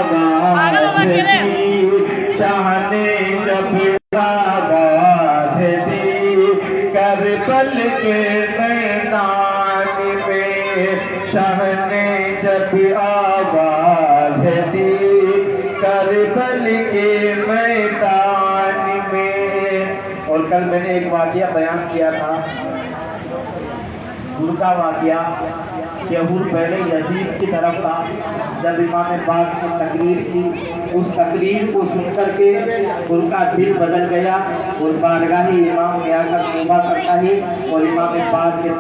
آواز دی شاہ نے جب آواز دی کربل کے میدان میں شاہ نے جب آواز دی کربل کے میدان میں. اور کل میں نے ایک واقعہ بیان کیا تھا حور کا واقعہ کہ حور پہلے یزید کی طرف تھا. جب امام پاک نے تقریر کی اس تقریر کو سن کر کے حور کا دل بدل گیا اور بارگاہ امام میں آ کر توبہ کرتا ہے اور امام پاک کے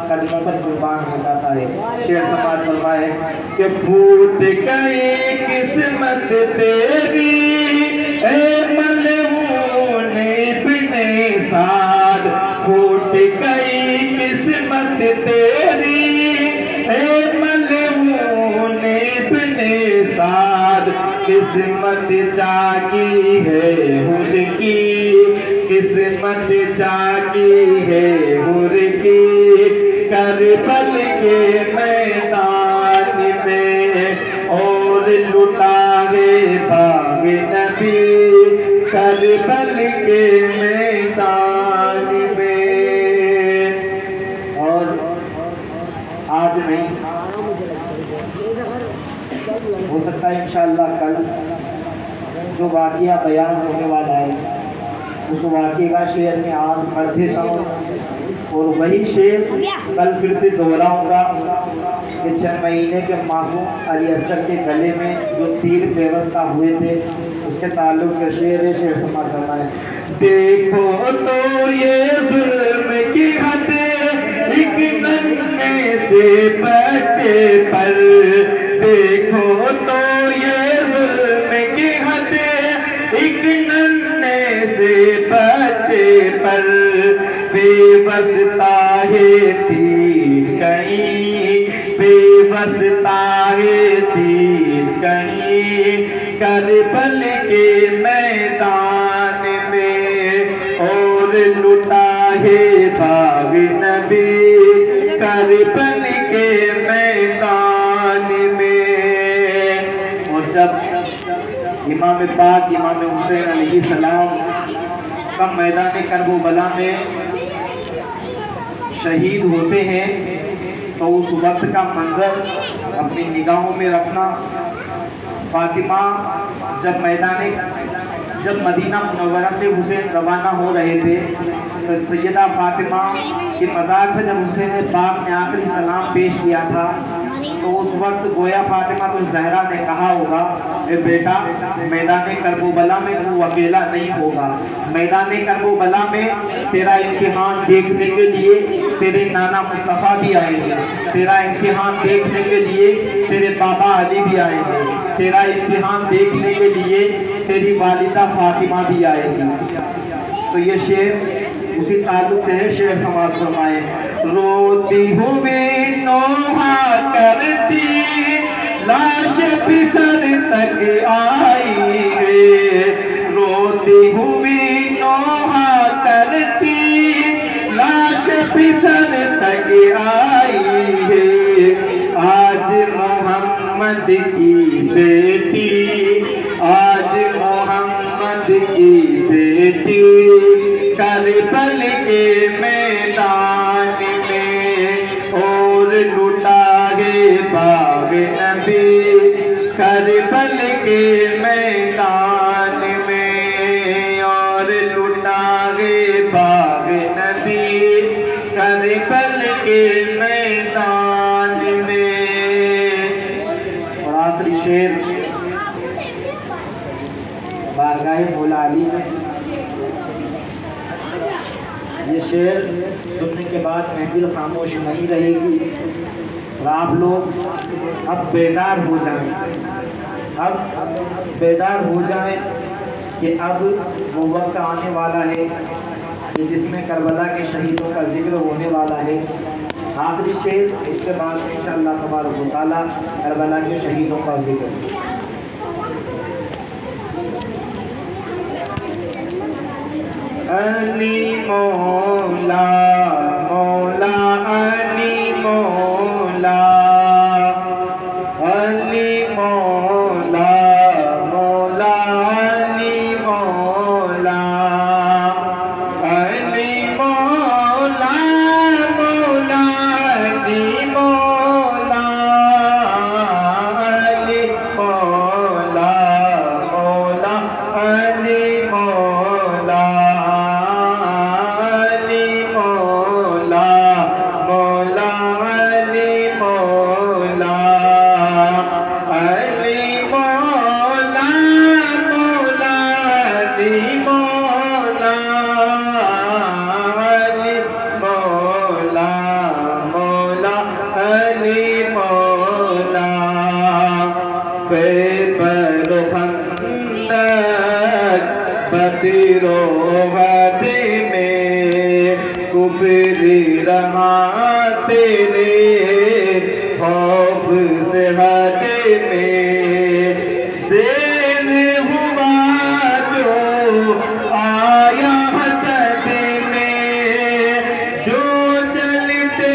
قدموں پر قربان ہو جاتا ہے. شعر سماعت فرمائے کہ پھوٹ گئی قسمت تیری اے ملعون ابن سعد پھوٹ گئی قسمت تیری اے ملعون ابن سعد قسمت جاگی ہے حور کی قسمت جاگی ہے حور کی کربل کے میدان میں اور لٹا ہے باغ نبی کربل کے میدان میں. اور آج نہیں ہو سکتا ہے انشاءاللہ کل جو واقعہ بیان ہونے والا ہے اس واقعے کا شعر میں آج پڑھ دیتا ہوں اور وہی شعر کل پھر سے دہراؤں گا کہ 6 مہینے کے معصوم علی اصغر کے گلے میں جو تیر پیوستہ ہوئے تھے اس کے تعلق کے شعر ہے. شعر سماعت کرنا ہے. دیکھو تو یہ ظلم کی حد ایک ننھے سے بچے پر دیکھو تو یہ ظلم کی حد ایک ننھے سے بچے پر بے واسطہ ہے تیر کہیں بے واسطہ ہے تیر کہیں کربل کے میدان میں اور لٹا ہے باغ نبی کربل کے میدان میں. اور جب امام پاک امام حسین علیہ السلام کا میدان کربلا میں شہید ہوتے ہیں تو اس وقت کا منظر اپنی نگاہوں میں رکھنا. فاطمہ جب مدینہ منورہ سے حسین روانہ ہو رہے تھے تو سیدہ فاطمہ کے مزار پہ جب حسین پاک نے آخری سلام پیش کیا تھا تو اس وقت گویا فاطمہ تو زہرا نے کہا ہوگا اے بیٹا میدان کربلا میں تو اکیلا نہیں ہوگا. میدان کربلا میں تیرا امتحان دیکھنے کے لیے تیرے نانا مصطفیٰ بھی آئیں گے. تیرا امتحان دیکھنے کے لیے تیرے بابا علی بھی آئیں گے. تیرا امتحان دیکھنے کے لیے تیری والدہ فاطمہ بھی آئے گی. تو یہ شعر اسی تعلق سے ہے. شعر سماعت فرمائے. روتی ہوئی نوحہ کرتی لاش بسر تک آئی ہے. روتی ہوئی نوحہ کرتی لاش بسر تک آئی ہے. آج محمد کی بیٹی آج محمد کی بیٹی کربل کے میدان میں اور لٹا ہے باغ نبی کربل کے میدان میں اور لٹا ہے باغ نبی کربل کے میدان میں. اور آخری شعر بارگاہ مولا علی میں. یہ شعر سننے کے بعد محفل خاموش نہیں رہے گی اور آپ لوگ اب بیدار ہو جائیں. اب بیدار ہو جائیں کہ اب وہ وقت آنے والا ہے کہ جس میں کربلا کے شہیدوں کا ذکر ہونے والا ہے. آخری شعر اس کے بعد انشاءاللہ تبارک و تعالیٰ کربلا کے شہیدوں کا ذکر. علی مولا مولا علی مولا علی مولا خندق بطیرو غدی میں کفر رہا تیرے خوف سے حد میں زیر ہوا جو آیا حسد میں جو چلتے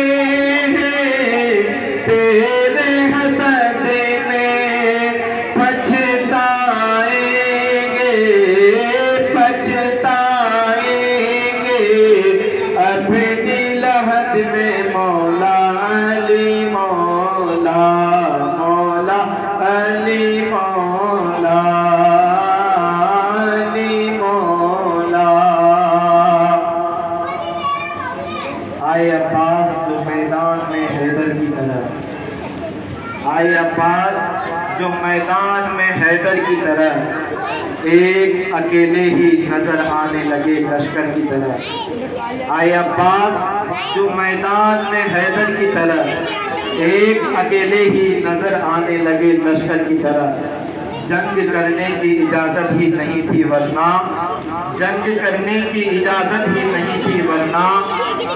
ہیں تیرے حسد میں پچھتائیں گے اپنی لحد میں مولا علی مولا مولا علی مولا علی مولا آئے عباس جو میدان میں حیدر کی طرح آئے عباس جو میدان میں حیدر کی طرح ایک اکیلے ہی نظر آنے لگے لشکر کی طرح آئے عباس جو میدان میں حیدر کی طرح ایک اکیلے ہی نظر آنے لگے لشکر کی طرح جنگ کرنے کی اجازت ہی نہیں تھی ورنہ جنگ کرنے کی اجازت ہی نہیں تھی ورنہ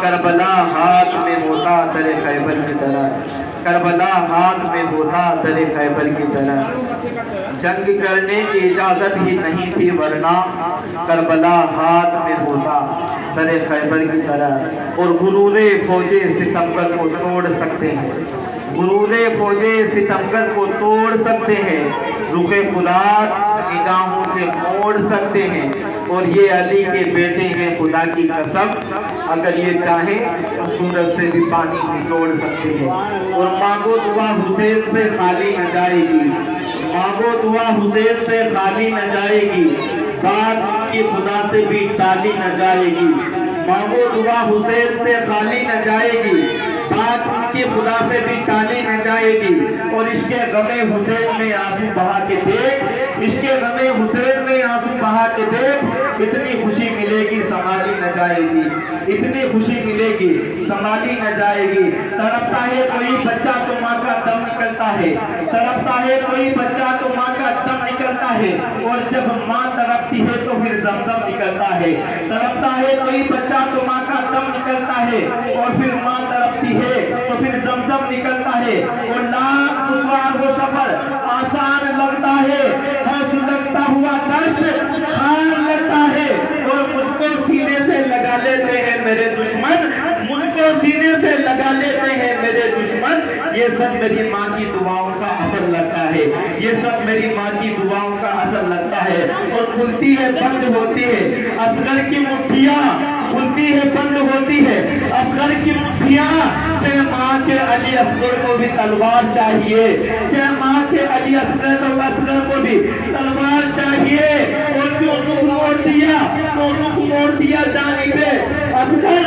کربلا ہاتھ میں ہوتا در خیبر کی طرح کربلا ہاتھ میں ہوتا در خیبر کی طرح جنگ کرنے کی اجازت ہی نہیں تھی ورنہ کربلا ہاتھ میں ہوتا در خیبر کی طرح اور غرور فوجے ستمگر کو توڑ سکتے ہیں غرور فوجے ستمگر کو توڑ سکتے ہیں رخ فولاد نگاہوں سے موڑ سکتے ہیں اور یہ علی کے بیٹے ہیں خدا کی قسم اگر یہ چاہیں تو سورج سے بھی پانی نچوڑ سکتے ہیں اور مانگو دعا حسین سے خالی نہ جائے گی مانگو دعا حسین سے خالی نہ جائے گی بات ان کی خدا سے بھی ٹالی نہ جائے گی مانگو دعا حسین سے خالی نہ جائے گی بات ان کی خدا سے بھی ٹالی نہ جائے گی اور عشق غم حسین میں آنسو بہا کے دیکھ عشق غم حسین میں آنسو بہا کے دیکھ اتنی خوشی ملے گی سنبھالی نہ جائے گی اتنی خوشی ملے گی سنبھالی نہ جائے گی تڑپتا ہے کوئی بچہ تو ماں کا دم نکلتا ہے تڑپتا ہے کوئی بچہ تو ماں کا دم نکلتا ہے اور جب ماں تڑپتی ہے تو پھر زمزم نکلتا ہے تڑپتا ہے کوئی بچہ تو ماں کا دم نکلتا ہے اور پھر ماں تڑپتی ہے تو پھر زمزم نکلتا ہے اور لاکھ دشوار وہ سفر آسان لگتا ہے سلگتا ہوا دشت خان لگتا ہے اور مجھ کو سینے سے لگا لیتے ہیں میرے دشمن مجھ کو سینے سے لگا لیتے ہیں میرے دشمن یہ سب میری ماں کی دعاؤں کا اثر لگتا ہے یہ سب میری ماں کی دعاؤں کا اثر لگتا ہے اور کھلتی ہے بند ہوتی ہے اصغر کی مٹھیاں کھلتی ہے بند ہوتی ہے اصغر کی مٹھیاں چاہے ماں کے علی اصغر کو بھی تلوار چاہیے چاہے ماں کے علی اصغر کو بھی تلوار چاہیے اور جو رخ موڑ دیا تو رخ موڑ دیا جانبے اصغر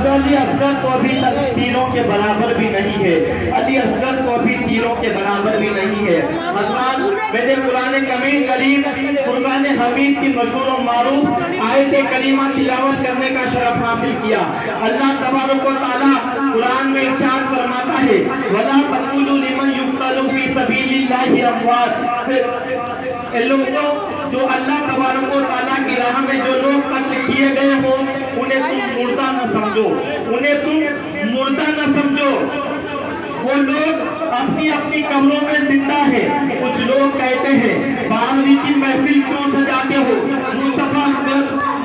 علی اصغر کو بھی تیروں کے برابر بھی نہیں ہے علی اصغر کو بھی تیروں کے برابر بھی نہیں ہے حضرات میں نے قرآن کریم فرقان حمید کی مشہور و معروف آیت کریمہ تلاوت کرنے کا شرف حاصل کیا اللہ تبارک و تعالی قرآن میں ارشاد فرماتا ہے وَلَا تَقُولُوا لِمَنْ يُقْتَلُ فِي سَبِيلِ اللَّهِ أَمْوَاتٌ ان لوگوں جو اللہ تبارک و تعالیٰ کی راہ میں جو لوگ قتل کیے گئے ہوں انہیں تم مردہ نہ سمجھو انہیں تم مردہ نہ سمجھو وہ لوگ اپنی اپنی قبروں میں زندہ ہے کچھ لوگ کہتے ہیں بارہویں کی محفل کیوں سجاتے ہو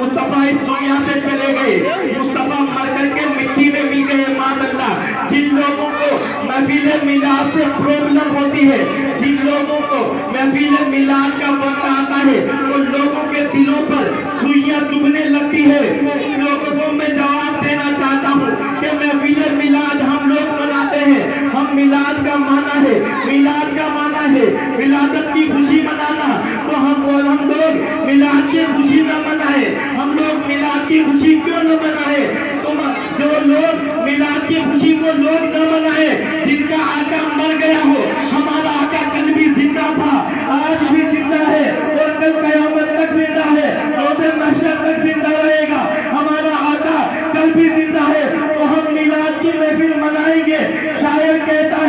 مصطفیٰ اس دنیا سے چلے گئے مصطفیٰ مر کر کے مٹی میں مل گئے ماذ اللہ جن لوگوں کو محفل میلاد سے پرابلم ہوتی ہے جن لوگوں کو محفل میلاد کا وقت آتا ہے ان لوگوں کے دلوں پر سوئیاں چبھنے لگتی ہے ان لوگوں کو میں جواب دینا چاہتا ہوں کہ محفل میلاد ہم لوگ مناتے ہیں ہم میلاد کا معنی ہے میلاد کا معنی ہے ولادت کی خوشی منانا تو ہم لوگ میلاد کی خوشی نہ منائے ہم لوگ میلاد کی خوشی کیوں نہ منائے تم جو لوگ میلاد کی خوشی کو لوگ نہ منائے جن کا آقا مر گیا ہو ہمارا آقا کل بھی زندہ تھا آج بھی زندہ ہے اور کل قیامت تک زندہ ہے روز محشر تک زندہ رہے گا ہمارا آقا کل بھی زندہ ہے تو ہم میلاد کی محفل منائیں گے شاعر کہتا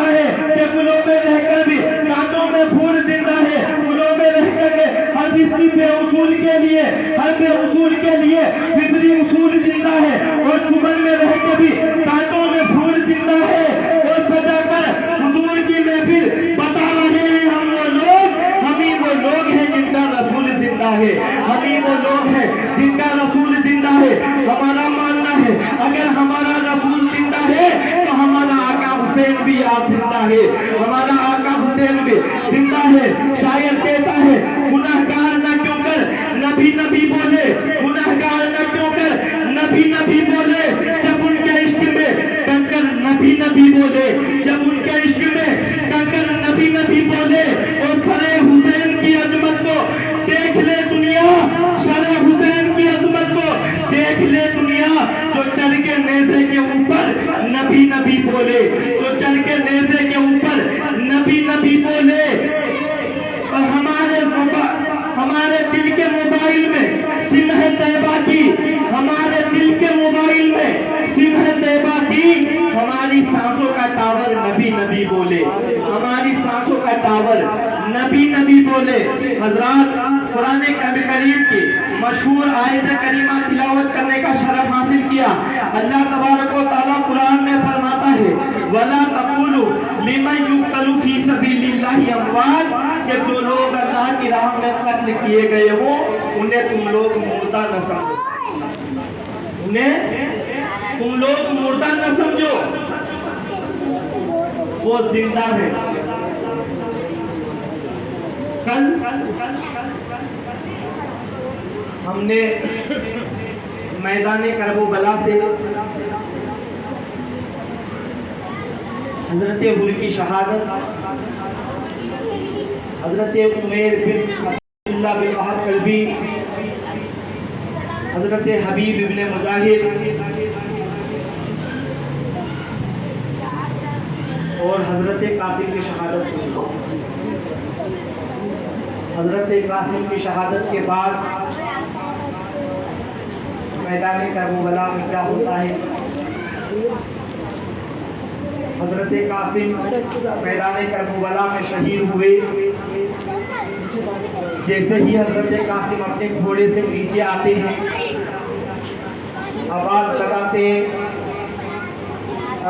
ہے کہ گلوں میں رہ کر بھی ہر بے اصول کے لیے فطری اصول زندہ ہے، اور چمن میں رہ کے بھی کانٹوں میں پھول زندہ ہے، اور سجا کر حضور کی محفل بتا رہے ہیں ہم وہ لوگ، ہم ہی وہ لوگ ہیں جن کا رسول زندہ ہے، ہم ہی وہ لوگ ہیں جن کا رسول زندہ ہے۔ ہمارا ماننا ہے اگر ہمارا رسول زندہ ہے تو ہمارا آقا حسین بھی آپ زندہ ہے، ہمارا آقا حسین بھی زندہ ہے۔ شاعر کہتا ہے گناہگار نہ کیوں کر نبی نبی بولے، گناہگار نہ کیوں کر نبی نبی بولے، جب ان کے عشق میں کنکر نبی نبی بولے، جب ان کے عشق میں کنکر نبی نبی بولے۔ اور سرے حسین کی عظمت کو دیکھ لے دنیا، سرے حسین کی عظمت کو دیکھ لے دنیا، جو چل کے نیزے کے اوپر نبی نبی بولے، جو چل کے نیزے کے اوپر نبی نبی بولے۔ اور ہمارے دل کے موبائل میں سم ہے طیبہ کی، ہمارے دل کے موبائل میں سم ہے طیبہ کی، ہماری سانسوں کا ٹاور نبی نبی بولے، ہماری سانسوں کا ٹاور نبی نبی بولے۔ حضرات قرآن کریم کی مشہور آیت کریمہ تلاوت کرنے کا شرف حاصل کیا۔ اللہ تبارک و تعالیٰ قرآن میں فرماتا ہے وَلَا تَقُولُوا لِمَنْ يُقْتَلُ فِي سَبِيلِ اللَّهِ أَمْوَاتٌ، کہ جو لوگ اللہ کی راہ میں قتل کیے گئے ہوں انہیں تم لوگ مردہ نہ سمجھو، انہیں تم لوگ مردہ نہ سمجھو، وہ زندہ ہے۔ کل ہم نے میدان کربلا سے حضرت حر کی شہادت، حضرت عمیر بن عبداللہ بن وہب کلبی، حضرت حبیب ابن مجاہد اور حضرت قاسم کی شہادت سنی۔ حضرت قاسم کی شہادت کے بعد میدان کربلا میں کیا ہوتا ہے؟ حضرت قاسم میدان کربلا میں شہید ہوئے۔ جیسے ہی حضرت قاسم اپنے گھوڑے سے نیچے آتے ہیں، آواز لگاتے ہیں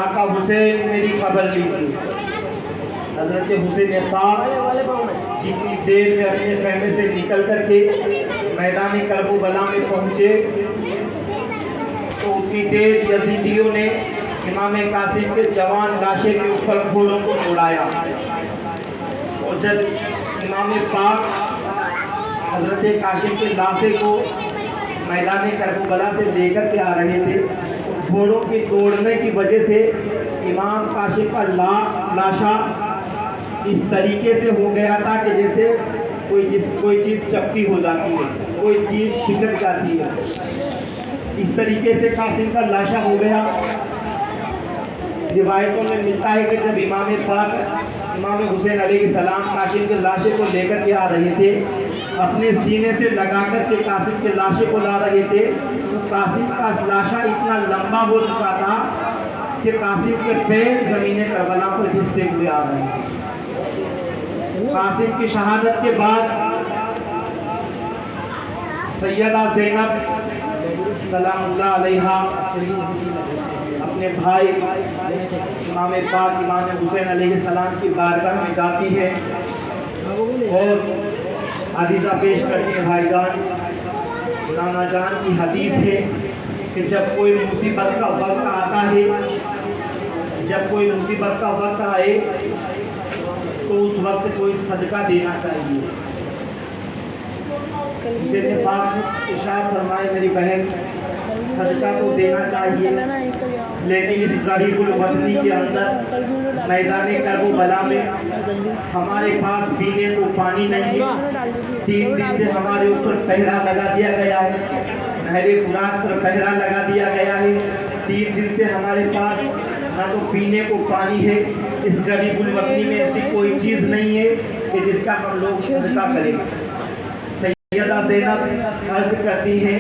آقا حسین میری خبر لیجیے۔ حضرت حسین پاک جتنی دیر میں اپنے خیمے سے نکل کر کے میدان کربلا میں پہنچے تو اتنی دیر یزیدیوں نے امام قاسم کے جوان لاشے کے اوپر گھوڑوں کو اڑایا۔ اور جب امام پاک حضرت قاسم کے لاشے کو میدان کربلا سے لے کر کے آ رہے تھے، گھوڑوں کی دوڑنے کی وجہ سے امام قاسم کا لاشا اس طریقے سے ہو گیا تھا کہ جیسے کوئی چیز چپٹی ہو جاتی ہے، کوئی چیز پھسل جاتی ہے، اس طریقے سے قاسم کا لاشا ہو گیا۔ روایتوں میں ملتا ہے کہ جب امام پاک امام حسین علیہ السلام قاسم کے لاشے کو لے کر کے آ رہے تھے، اپنے سینے سے لگا کر کے قاسم کے لاشے کو لا رہے تھے، تو قاسم کا لاشا اتنا لمبا ہو چکا تھا کہ قاسم کے پیر زمین کربلا پر گھستے ہوئے آ رہے ہیں۔ قاسم کی شہادت کے بعد سیدہ زینب سلام اللہ علیہا اپنے بھائی امام پاک امام حسین علیہ السلام کی بارگاہ میں جاتی ہے اور عریضہ پیش کرتی ہے۔ بھائی جان، نانا جان کی حدیث ہے کہ جب کوئی مصیبت کا وقت آتا ہے، جب کوئی مصیبت کا وقت آئے تو اس وقت کوئی صدقہ دینا چاہیے۔ حسین پاک نے ارشاد فرمائے میری بہن صدقہ تو دینا چاہیے، لیکن اس غریب الوطنی کے اندر میدان کربلا میں ہمارے پاس پینے کو پانی نہیں ہے۔ 3 دن سے ہمارے اوپر پہرا لگا دیا گیا ہے، نہر فرات پر پہرا لگا دیا گیا ہے۔ 3 دن سے ہمارے پاس نہ تو پینے کو پانی ہے، اس غریب الوطنی میں ایسی کوئی چیز نہیں ہے کہ جس کا ہم لوگ صدقہ کریں۔ سیدہ زینب عرض کرتی ہے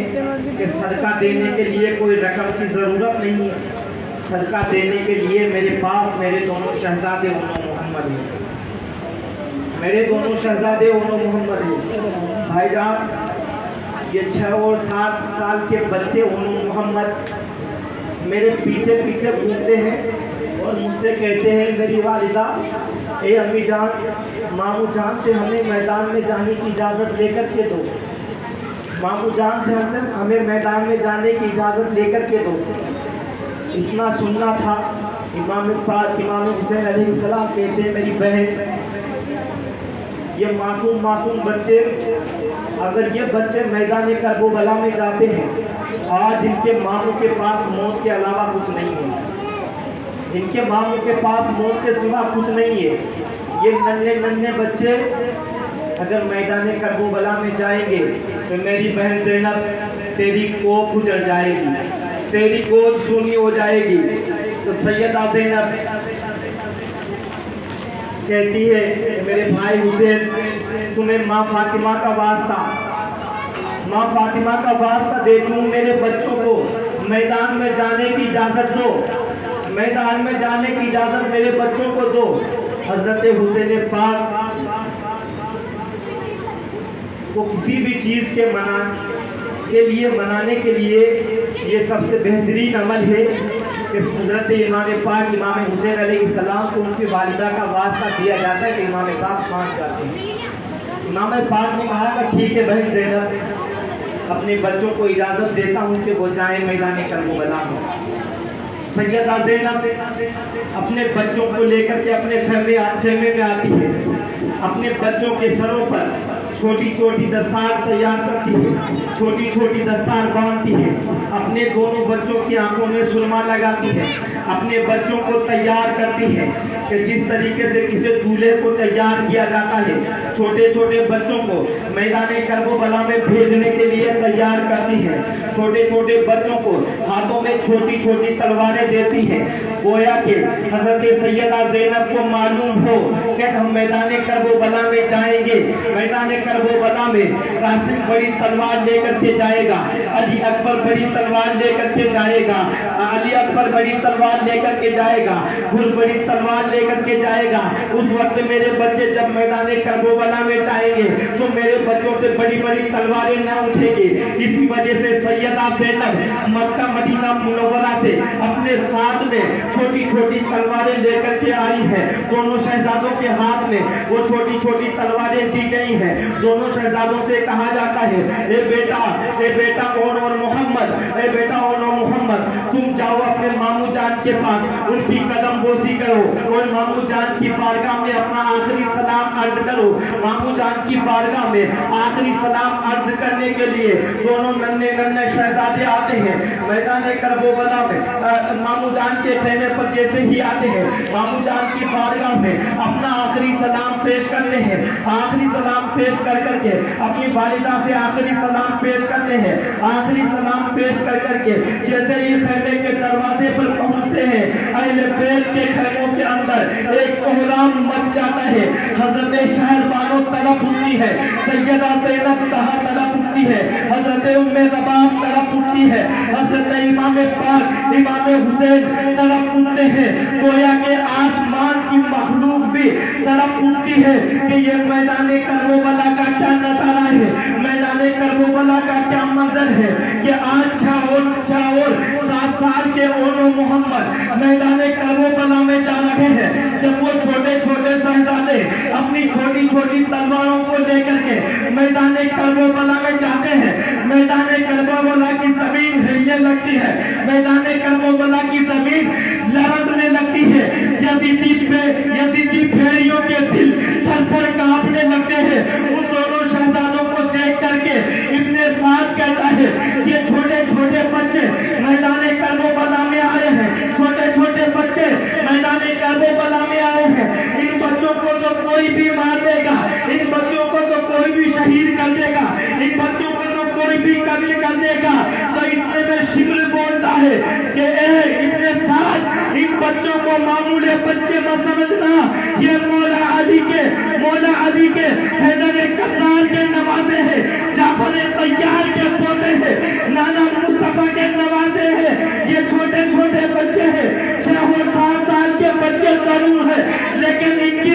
کہ صدقہ دینے کے لیے کوئی رقم کی ضرورت نہیں ہے، صدقہ دینے کے لیے میرے پاس میرے دونوں شہزادے اونو محمد ہیں، میرے دونوں شہزادے اونو محمد ہیں۔ بھائی جان، یہ 6 اور 7 سال کے بچے محمد میرے پیچھے پیچھے گھومتے ہیں اور مجھ سے کہتے ہیں میری والدہ اے امی جان ماموں جان سے ہمیں میدان میں جانے کی اجازت لے کر کے دو، ماموں جان سے ہمیں میدان میں جانے کی اجازت لے کر کے دو۔ اتنا سننا تھا۔ امام حسین علیہ السلام کہتے ہیں میری بہن یہ معصوم بچے اگر یہ بچے میدان کربلا میں جاتے ہیں، آج ان کے ماموں کے پاس موت کے علاوہ کچھ نہیں ہے، ان کے ماموں کے پاس موت کے سوا کچھ نہیں ہے۔ یہ ننھے بچے اگر میدان کربلا میں جائیں گے تو میری بہن زینب تیری کوکھ اجڑ جائے گی، تیری گود سونی ہو جائے گی۔ تو سیدہ زینب کہتی ہے میرے بھائی حسین تمہیں ماں فاطمہ کا واسطہ دیکھوں، میرے بچوں کو میدان میں جانے کی اجازت دو، میدان میں جانے کی اجازت میرے بچوں کو دو۔ حضرت حسین پاک کو کسی بھی چیز کے منانے کے لیے یہ سب سے بہترین عمل ہے کہ حضرت امام پاک امام حسین علیہ السلام کو ان کی والدہ کا واسطہ دیا جاتا ہے کہ امام پاک مان جاتے ہیں۔ امام پاک نے کہا کہ ٹھیک ہے بہن زینب اپنے بچوں کو اجازت دیتا ہوں کہ وہ جائیں میدان کربلا میں۔ سیدہ زینب اپنے بچوں کو لے کر کے اپنے خیمے میں آتی ہے، اپنے بچوں کے سروں پر چھوٹی چھوٹی دستار تیار کرتی ہے، چھوٹی چھوٹی دستار باندھتی ہے، اپنے دونوں بچوں کی آنکھوں میں سرما لگاتی ہے، اپنے بچوں کو تیار کرتی ہے کہ جس طریقے سے کسی دولہے کو تیار کیا جاتا ہے، چھوٹے چھوٹے بچوں کو میدان کربلا میں بھیجنے کے لیے تیار کرتی ہے، چھوٹے چھوٹے بچوں کو ہاتھوں میں چھوٹی چھوٹی تلواریں دیتی ہے، گویا کہ حضرت سیدہ زینب کو معلوم ہو کہ ہم میدان کربلا میں جائیں گے، میدان کربلا میں قاسم بڑی تلوار لے کر کے جائے گا، علی اکبر بڑی تلوار لے کر کے جائے گا، علی اکبر بڑی تلوار لے کر کے جائے گا، گل بڑی تلوار لے کر کے جائے گا۔ اس وقت میرے بچے جب میدان کربلا میں جائیں گے تو میرے بچوں سے بڑی بڑی تلواریں نہ اٹھیں گی۔ اسی وجہ سے سیدہ زینب مکہ مدینہ منورہ سے اپنے ساتھ میں چھوٹی چھوٹی تلواریں لے کر کے آئی ہے، دونوں شہزادوں کے ہاتھ میں وہ چھوٹی چھوٹی تلواریں دی گئی ہیں۔ دونوں شہزادوں سے کہا جاتا ہے اے بیٹا اون اور محمد، اے بیٹا اون اور محمد تم جاؤ اپنے ماموں جان کے پاس، ان کی قدم بوسی کرو اور ماموں جان کی بارگاہ میں اپنا آخری سلام عرض کرو۔ ماموں جان کی بارگاہ میں آخری سلام عرض کرنے کے لیے دونوں ننھے شہزادے آتے ہیں میدان کربلا میں۔ ماموں جان کے خیمے پر جیسے ہی آتے ہیں ماموں جان کی بارگاہ میں اپنا آخری سلام پیش کرتے ہیں، آخری سلام پیش کر کے اپنی والدہ سے آخری سلام پیش کرتے ہیں، آخری سلام پیش کر کے جیسے ہی خیمے کے دروازے پر پہنچتے ہیں اہل بیت کے خیموں کے اندر ایک کوہرام مچ جاتا ہے۔ حضرت شہر بانو طلب اٹھتی ہے، سیدہ زینب طلب اٹھتی ہے، حضرت ام رباب طلب اٹھتی ہے، حضرت امام پاک امام حسین طلب اٹھتے ہیں، گویا کہ آسمان کی مخلوق بھی طلب اٹھتی ہے کہ یہ میدان کربلا کا کیا نظارہ ہے، میدان کربلا کا کیا منظر ہے کہ آج 7 سال کے اونو محمد میدان کربلا میں جا رہے ہیں۔ جب وہ چھوٹے چھوٹے شہزادے اپنی چھوٹی چھوٹی تلواروں کو لے کر کے میدان کربلا میں جاتے ہیں، میدان کربلا کی زمین ہلنے لگتی ہے، میدان کربلا کی زمین لرزنے لگتی ہے، یزیدی بھیڑیوں کے دل تھر تھر کانپنے لگتے ہیں۔ ان دونوں شہزادوں کو دیکھ کر کے ابن سعد کہتا ہے یہ چھوٹے چھوٹے بچے میدان کربلا میں آئے ہیں، چھوٹے چھوٹے بچے میدان کربلا میں آئے ہیں، ان بچوں کو تو کوئی بھی مار دے گا، ان بچوں کو تو کوئی بھی شہید کر دے گا، ان بچوں کو تو کوئی بھی قتل کر دے گا۔ تو اتنے میں شبل بولتا ہے کہ اے ابن سعد ان بچوں کو معمولی بچے مت سمجھنا، یہ مولا علی کے حیدر کرار کے نوازے ہیں، جعفر طیار کے پوتے ہیں، نانا مصطفیٰ کے نوازے ہیں، یہ چھوٹے چھوٹے بچے ہیں، 6 اور 7 سال کے بچے ضرور ہیں لیکن ان کی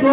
2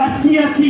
80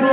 2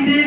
3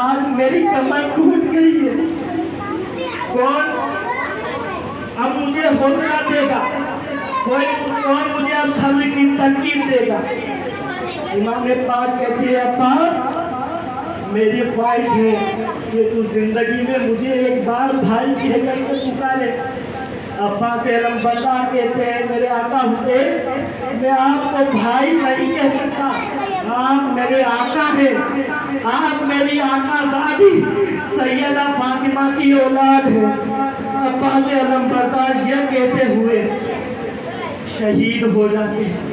آج میری کمر ٹوٹ گئی ہے. کون اب مجھے حوصلہ دے گا؟ کون مجھے اب صبر کی ترکیب دے گا؟ امام پاک کہتی ہے عباس میری خواہش ہے کہ تو زندگی میں مجھے ایک بار بھائی کہہ کر کے پکارے. عباس علم بردار کہتے ہیں میرے آقا حسین میں آپ کو بھائی نہیں کہہ سکتا، آپ میرے آقا ہیں، آپ میری آقا زادی سیدہ فاطمہ کی اولاد ہے. عباس علم بردار یہ کہتے ہوئے شہید ہو جاتے ہیں.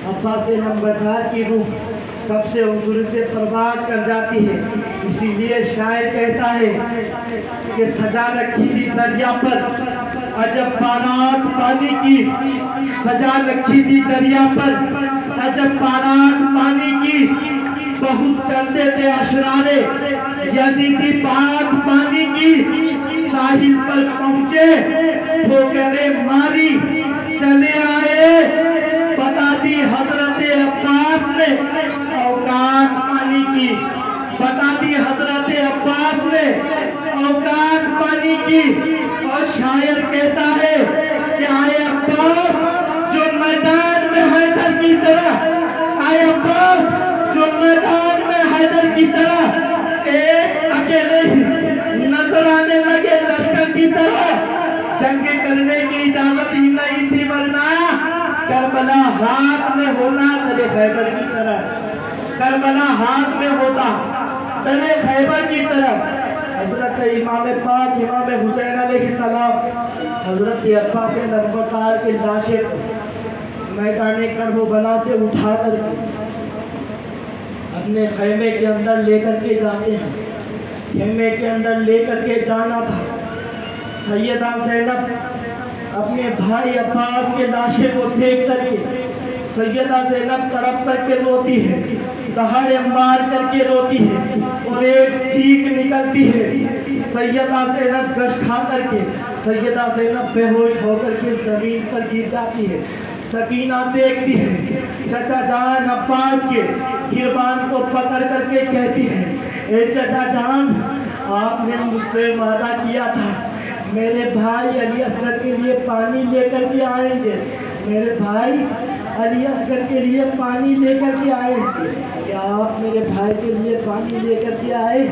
عباس علم بردار کی روح کب سے حضور سے پرواز کر جاتی ہے. اسی لیے شاعر کہتا ہے کہ سجا رکھی تھی دریا پر عجب بارات پانی کی، سجا رکھی تھی دریا پر عجب بارات پانی کی، بہت کرتے تھے اشرارے یزیدی بات پانی کی. ساحل پر پہنچے ٹھوکریں ماری چلے آئے، بتاتی حضرت عباس نے اوقات پانی کی، بتاتی حضرت عباس نے اوقات پانی کی. اور شاعر کہتا ہے کہ آئے عباس جو میدان میں حیدر کی طرح، آئے عباس جو میدان میں حیدر کی طرح ایک اکیلے ہی نظر آنے لگے لشکر کی طرح. جنگ کرنے کی اجازت ہی نہیں تھی ورنہ کربلا ہاتھ میں ہونا تلے خیبر کی طرح، کربلا ہاتھ میں ہوتا تلے خیبر کی طرف. حضرت امام پاک امام حسین علیہ السلام حضرت عباس نربتار کے لاشیں میدان کربلا سے اٹھا کر اپنے خیمے کے اندر لے کر کے جاتے ہیں. خیمے کے اندر لے کر کے جانا تھا. سیدہ زینب اپنے بھائی عباس کے لاشیں کو دیکھ کر کے سیدہ زینب تڑپ کر کے روتی ہے، دہاڑے مار کر کے روتی ہے اور ایک چیخ نکلتی ہے. سیدہ زینب گش کھا کر کے سیدہ زینب بے ہوش ہو کر کے زمین پر گر جاتی ہے. سکینہ دیکھتی ہے، چچا جان عباس کے گربان کو پکڑ کر کے کہتی ہے اے چچا جان آپ نے مجھ سے وعدہ کیا تھا میرے بھائی علی اصغر کے لیے پانی لے کر کے آئیں گے، میرے بھائی علی اصغر کے لیے پانی لے کر کے آئے. کیا آپ میرے بھائی کے لیے پانی لے کر کے آئے؟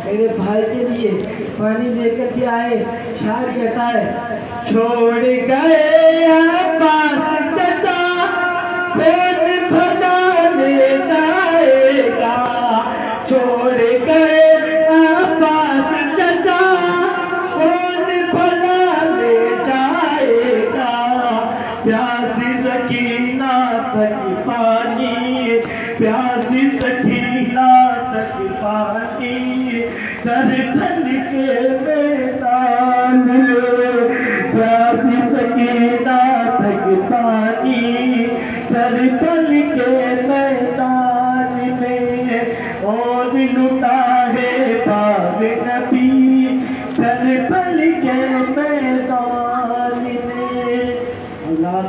میرے بھائی کے لیے پانی لے کر کے آئے. شاعر کہتا ہے چھوڑ گئے عباس چچا کون بھلا لے جائے گا، چھوڑ گئے عباس چچا کون بھلا لے جائے گا. پیاسی سکینہ تک پانی، پیاسی سکینہ تک پانی کر بھل کے میدان میں، پیاسی سکینہ تک پانی کر بھل کے میدان میں. اور لٹا ہے باب نبی کر بھل کے میدان میں. اللہ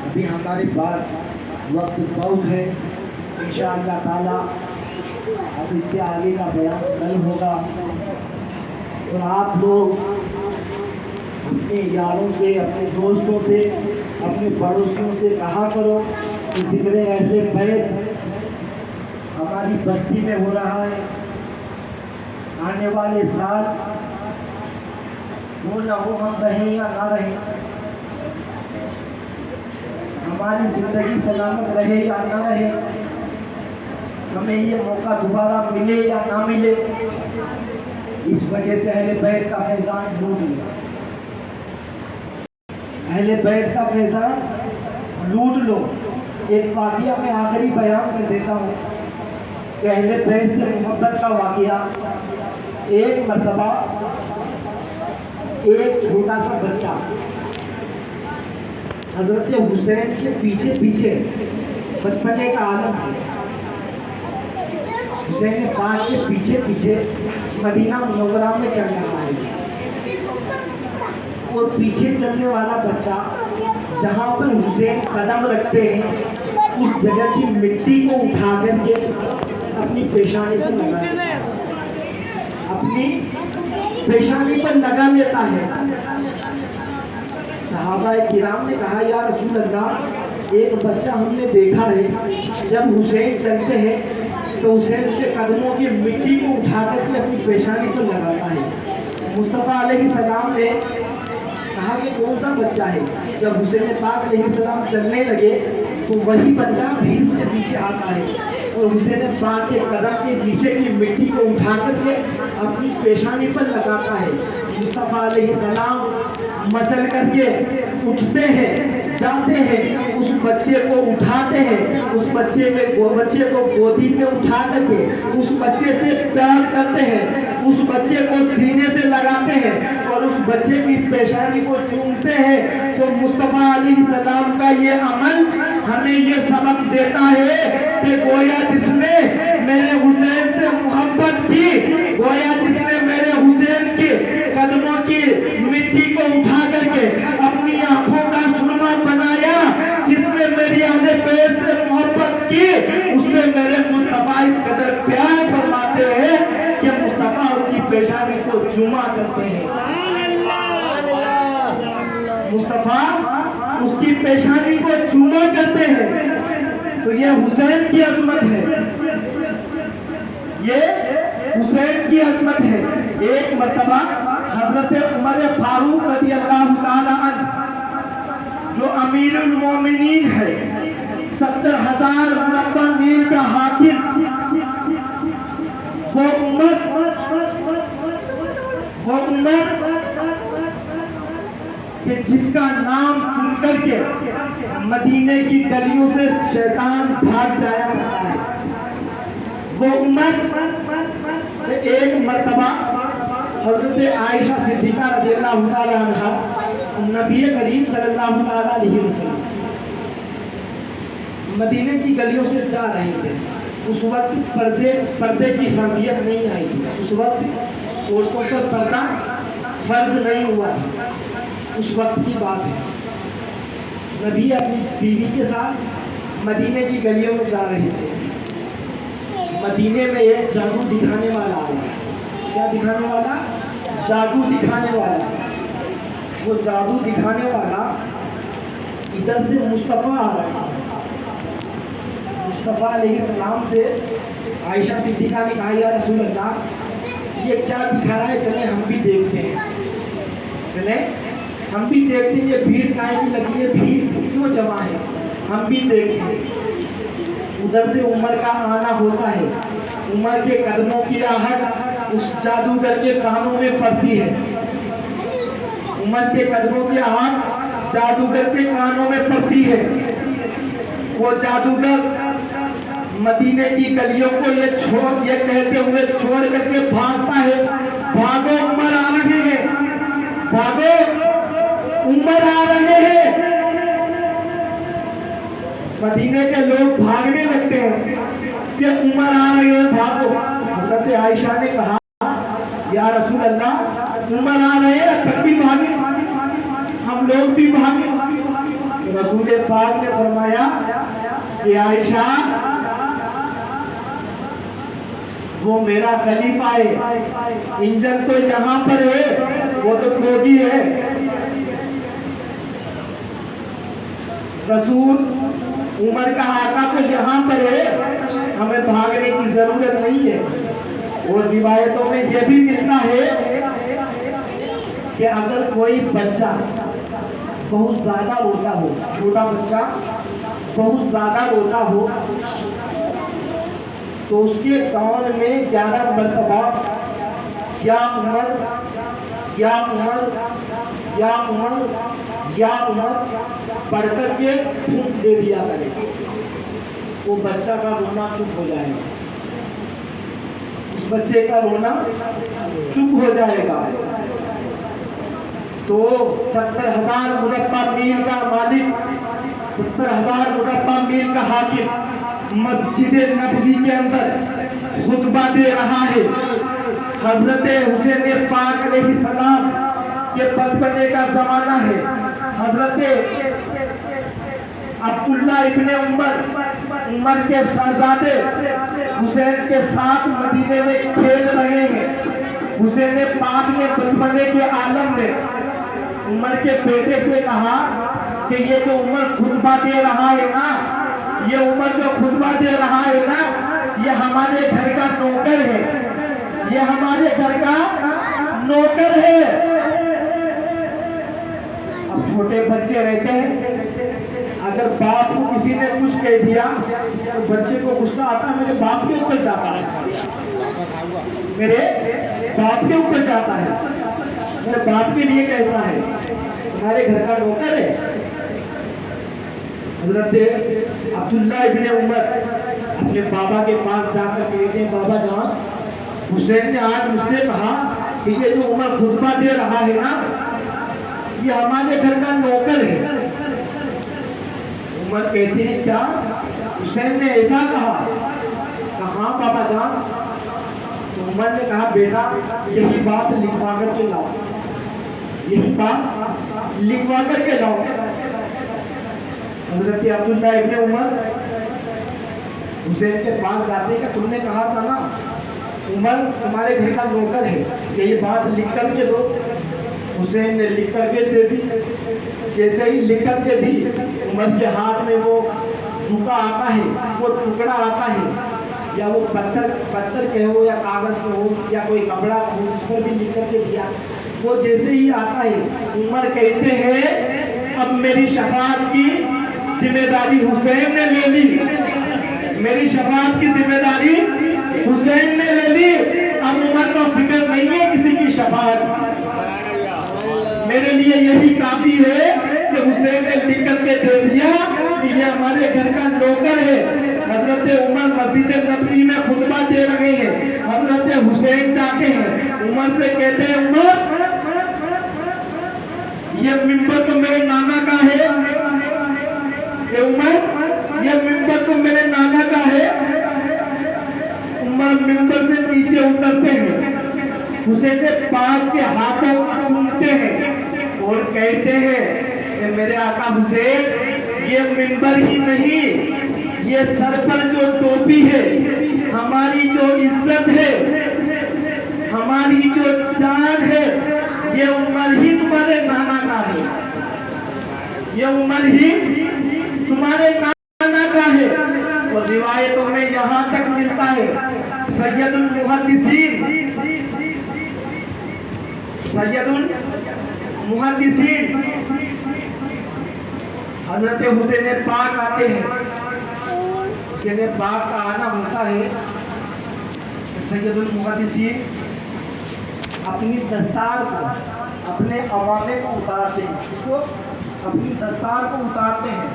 ابھی ہمارے پاس وقت بہت ہے، انشاءاللہ تعالی اب اس سے آگے کا بیان کل ہوگا. اور آپ لوگ اپنے یاروں سے، اپنے دوستوں سے، اپنے پڑوسیوں سے کہا کرو کہ ذکر اہل بیت ہماری بستی میں ہو رہا ہے. آنے والے سال وہ نہ ہو ہم رہیں یا نہ رہیں، ہماری زندگی سلامت رہے یا نہ رہے، ہمیں یہ موقع دوبارہ ملے یا نہ ملے، اس وجہ سے اہل بیت کا فیضان لوٹ لیا. اہل بیت کا فیضان لوٹ لو. ایک واقعہ میں آخری بیان کر دیتا ہوں کہ اہل بیت سے محبت کا واقعہ. ایک مرتبہ ایک چھوٹا سا بچہ حضرت حسین کے پیچھے پیچھے بچپنے کا عالم ہے، حسین پاک کے پیچھے پیچھے مدینہ منورہ میں چل رہا ہے. اور پیچھے چلنے والا بچہ جہاں پر حسین قدم رکھتے ہیں اس جگہ کی مٹی کو اٹھا کر کے اپنی پیشانی پر لگا لیتا ہے، اپنی پیشانی پر لگا لیتا ہے۔ صحابہ کرام نے کہا یا رسول اللہ ایک بچہ ہم نے دیکھا ہے جب حسین چلتے ہیں تو حسین کے قدموں کی مٹی کو اٹھا کر کے اپنی پیشانی پر لگاتا ہے۔ مصطفیٰ علیہ السلام نے کہا کہ کون سا بچہ ہے؟ جب حسین پاک علیہ السلام چلنے لگے تو وہی بچہ بھیڑ سے پیچھے آتا ہے اور حسین پاک کے قدم کے نیچے کی مٹی کو اٹھا کر کے اپنی پیشانی پر لگاتا ہے۔ مصطفیٰ علیہ السلام مچل کر کے اٹھتے ہیں، جاتے ہیں، اس بچے کو اٹھاتے ہیں، اس بچے کو گودی میں اٹھا کر کے اس بچے سے پیار کرتے ہیں، اس بچے کو سینے سے لگاتے ہیں اور اس بچے کی پیشانی کو چومتے ہیں۔ تو مصطفیٰ علیہ السلام کا یہ عمل ہمیں یہ سبق دیتا ہے کہ گویا جس نے میرے حسین سے محبت کی، گویا جس نے میرے حسین کے قدموں کی مٹی کو اٹھا کر کے اپنی آنکھوں کا سرما بنایا، جس نے میری اہل بیت سے محبت کی، اس سے میرے مصطفیٰ اس قدر پیار فرماتے ہیں کہ مصطفیٰ اس کی پیشانی کو چوما کرتے ہیں۔ مصطفیٰ اس کی پیشانی کو چوما کرتے ہیں۔ تو یہ حسین کی عظمت ہے، یہ حسین کی عظمت ہے۔ ایک مرتبہ حضرت عمر فاروق رضی اللہ تعالی عنہ جو امیر المومنین ہے، 70,000 مربع میل کا حاکم، وہ امت کہ جس کا نام سن کر کے مدینے کی گلیوں سے شیطان بھاگ جایا کرتا ہے، وہ امت ایک مرتبہ حضرت عائشہ صدیقہ رضی اللہ تعالی عنہا نبی کریم صلی اللہ علیہ وسلم مدینے کی گلیوں سے جا رہے تھے۔ اس وقت پردے کی فرضیت نہیں آئی تھی، اس وقت عورتوں پر پردہ فرض نہیں ہوا تھا، اس وقت کی بات ہے۔ نبی اپنی بیوی کے ساتھ مدینے کی گلیوں میں جا رہے تھے۔ مدینے میں ایک جادو دکھانے والا آیا۔ کیا دکھانے والا؟ جادو دکھانے والا۔ وہ جادو دکھانے والا ادھر سے مصطفیٰ آ رہا ہے۔ مصطفیٰ علیہ السلام سے عائشہ صدیقہ نے کہا یا رسول اللہ یہ کیا دکھا رہا ہے، چلیں ہم بھی دیکھتے ہیں، چلیں ہم بھی دیکھتے ہیں، یہ بھیڑ کائیں کی لگی ہے، بھیڑ کیوں جمع ہے، ہم بھی دیکھتے ہیں۔ ادھر سے عمر کا آنا ہوتا ہے، عمر کے قدموں کی آہٹ اس جادوگر کے کانوں میں پڑتی ہے، عمر کے قدموں کی آہٹ جادوگر کے کانوں میں پڑتی ہے۔ وہ جادوگر مدینے کی گلیوں کو یہ کہتے ہوئے چھوڑ کر کے بھاگتا ہے، بھاگو عمر آ رہے ہیں، بھاگو عمر آ رہے ہیں۔ مدینے کے لوگ بھاگنے لگتے ہیں کہ عمر آ رہے ہیں، بھاگو۔ حضرت عائشہ نے کہا یا رسول اللہ عمر آ رہے ہیں، تب بھی بھاگے، ہم لوگ بھی بھاگے۔ رسول پاک نے فرمایا کہ عائشہ وہ میرا خلیفہ ہے، انجن تو یہاں پر ہے، وہ تو ٹھوکی ہے۔ رسول عمر کا آقا تو یہاں پر ہے، ہمیں بھاگنے کی ضرورت نہیں ہے۔ اور روایتوں میں یہ بھی ملتا ہے کہ اگر کوئی بچہ بہت زیادہ روتا ہو، چھوٹا بچہ بہت زیادہ روتا ہو تو اس کے کان میں 11 مرتبہ یا عمر یا عمر یا عمر یا عمر پڑھ کر کے پھونک دے دیا کرے، وہ بچہ کا رونا چپ ہو جائے گا، اس بچے کا رونا چپ ہو جائے گا۔ تو 70,000 مربع میل کا مالک، 70,000 مربع میل کا حاکم مسجد نبوی کے اندر خطبہ دے رہا ہے۔ حضرت حسین پاک علیہ السلام کے بچپنے کا زمانہ ہے۔ حضرت عبداللہ ابن عمر عمر کے شہزادے حسین کے ساتھ مدینے میں کھیل رہے ہیں۔ حسین پاک نے بچپنے کے عالم میں عمر کے بیٹے سے کہا کہ یہ جو عمر خطبہ دے رہا ہے نا، یہ عمر جو خطبہ دے رہا ہے نا، یہ ہمارے گھر کا نوکر ہے، یہ ہمارے گھر کا نوکر ہے۔ اب چھوٹے بچے رہتے ہیں، اگر باپ کو کسی نے کچھ کہہ دیا تو بچے کو غصہ آتا ہے، میرے باپ کے اوپر جاتا ہے، میرے باپ کے اوپر جاتا ہے، میرے باپ کے لیے کہتا ہے ہمارے گھر کا نوکر ہے۔ حضرت عبداللہ ابن عمر اپنے بابا کے پاس جا کر کہتے ہیں بابا جان، حسین نے آج مجھ سے کہا کہ یہ جو عمر خطبہ دے رہا ہے نا، یہ ہمارے گھر کا نوکر ہے۔ عمر کہتے ہیں کیا حسین نے ایسا کہا؟ ہاں بابا جان۔ تو عمر نے کہا بیٹا یہی بات لکھوا کر کے لاؤ، یہی بات لکھوا کر کے لاؤ۔ حضرت عبداللہ ابن عمر حسین کے پاس جاتے کہ تم نے کہا تھا نا عمر تمہارے گھر کا نوکر ہے، یہی بات لکھ کر کے دو۔ حسین نے لکھ کر کے دے دی۔ جیسے ہی لکھ کر کے دی، عمر کے ہاتھ میں وہ ٹکڑا آتا ہے، وہ ٹکڑا آتا ہے، یا وہ پتھر کے ہو یا کاغذ کے ہو یا کوئی کپڑا ہو، اس پر بھی لکھ کر کے دیا۔ وہ جیسے ہی آتا ہے، عمر کہتے ہیں اب میری شفاعت کی ذمہ داری حسین نے لے لی، میری شفاعت کی ذمہ داری حسین نے لے لی۔ اب عمر کو فکر نہیں ہے کسی کی شفاعت، میرے لیے یہی کافی ہے کہ حسین نے لکھ کر کے دے دیا کہ یہ ہمارے گھر کا نوکر ہے۔ حضرت عمر مسجد نبوی میں خطبہ دے رہے ہیں، حضرت حسین جاتے ہیں، عمر سے کہتے ہیں عمر یہ منبر تو میرے نانا کا ہے، کہ عمر یہ منبر تو میرے نانا کا ہے۔ عمر منبر سے نیچے اترتے ہیں، حسین پاک کے ہاتھوں کو چومتے ہیں اور کہتے ہیں کہ میرے آقا حسین یہ منبر ہی نہیں، یہ سر پر جو ٹوپی ہے، ہماری جو عزت ہے، ہماری جو جان ہے، یہ عمر ہی تمہارے نانا کا ہے، یہ عمر ہی تمہارے نانا کا ہے۔ اور روایتوں میں یہاں تک ملتا ہے سید المحدثین حضرت حسین پاک آتے ہیں، حسین پاک کا آنا ہوتا ہے، سید المحدثین اپنی دستار کو، اپنے عوامے کو اتارتے ہیں، اس کو اپنی دستار کو اتارتے ہیں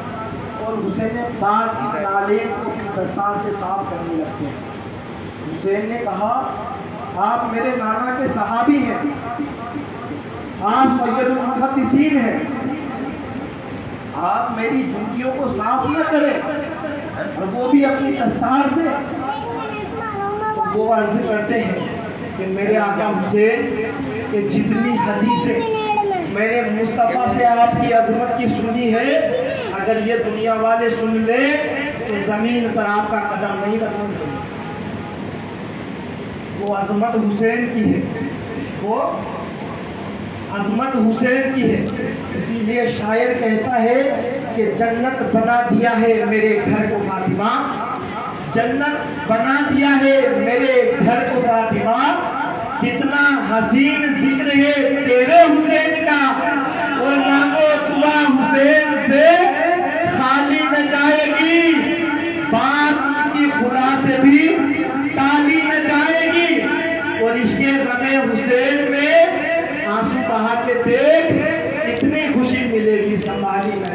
اور حسین پاک کی نالین کو اپنی دستار سے صاف کرنے لگتے ہیں۔ حسین نے کہا آپ میرے نانا کے صحابی ہیں، آپ سید المحدثین ہیں، آپ میری جھنکیوں کو صاف نہ کریں، اور وہ بھی اپنی دستار سے۔ وہ عرض کرتے ہیں کہ میرے آقا حسین کہ جتنی حدیثیں میں نے مصطفیٰ سے آپ کی عظمت کی سنی ہے، اگر یہ دنیا والے سن لیں تو زمین پر آپ کا قدم نہیں رکھیں گے۔ وہ عظمت حسین کی ہے، وہ عظمت حسین کی ہے۔ اسی لیے شاعر کہتا ہے کہ جنت بنا دیا ہے میرے گھر کو فاطمہ، جنت بنا دیا ہے میرے گھر کو فاطمہ، کتنا حسین ذکر ہے تیرے حسین کا، اور مانگو دعا حسین سے خالی نہ جائے گی، بات کی خدا سے بھی ٹالی نہ جائے گی۔ اور عشق غم حسین میں آنسو بہا کے دیکھ اتنی خوشی ملے گی سنبھالی نہ